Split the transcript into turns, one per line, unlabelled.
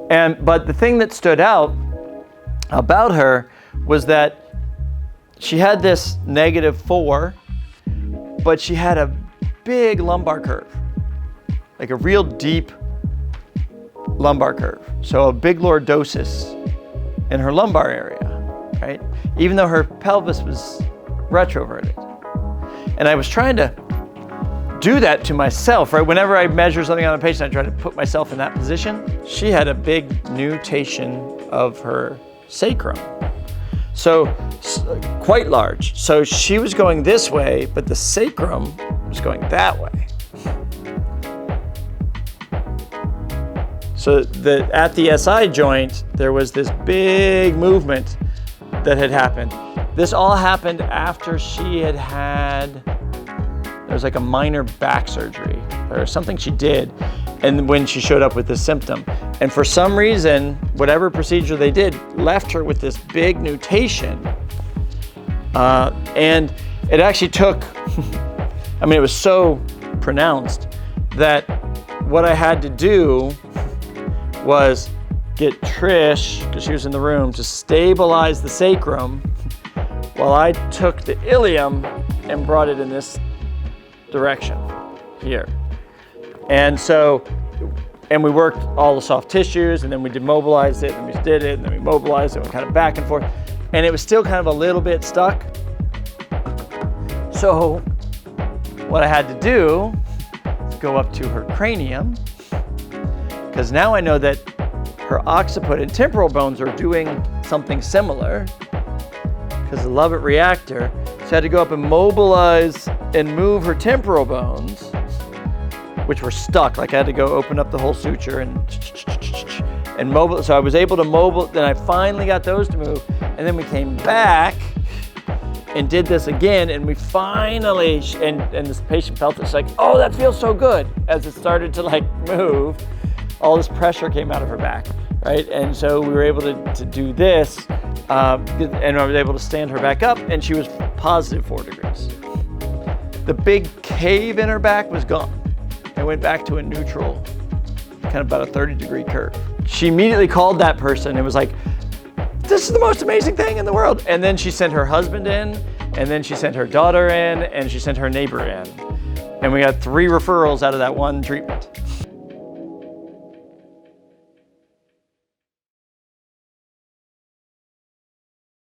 But the thing that stood out about her was that she had this -4, but she had a big lumbar curve, like a real deep lumbar curve. So a big lordosis in her lumbar area, right? Even though her pelvis was retroverted. And I was trying to do that to myself, right? Whenever I measure something on a patient, I try to put myself in that position. She had a big nutation of her sacrum. So quite large. So she was going this way, but the sacrum was going that way. So at the SI joint, there was this big movement that had happened. This all happened after she had there was like a minor back surgery or something she did, and when she showed up with this symptom. And for some reason, whatever procedure they did left her with this big nutation. And it actually took, I mean, it was so pronounced that what I had to do was get Trish, because she was in the room, to stabilize the sacrum while I took the ilium and brought it in this direction here. And we worked all the soft tissues, and then we demobilized it, and we did it, and then we mobilized it, and kind of back and forth. And it was still kind of a little bit stuck. So what I had to do is go up to her cranium, because now I know that her occiput and temporal bones are doing something similar, because the Lovett reactor. So I had to go up and mobilize and move her temporal bones, which were stuck. Like I had to go open up the whole suture and mobile. So I was able to mobile, then I finally got those to move. And then we came back and did this again, and we finally, and this patient felt it. She's like, oh, that feels so good. As it started to like move, all this pressure came out of her back, right? And so we were able to do this, and I was able to stand her back up, and she was positive 4 degrees. The big cave in her back was gone. It went back to a neutral, kind of about a 30-degree curve. She immediately called that person and was like, this is the most amazing thing in the world. And then she sent her husband in, and then she sent her daughter in, and she sent her neighbor in. And we got 3 referrals out of that one treatment.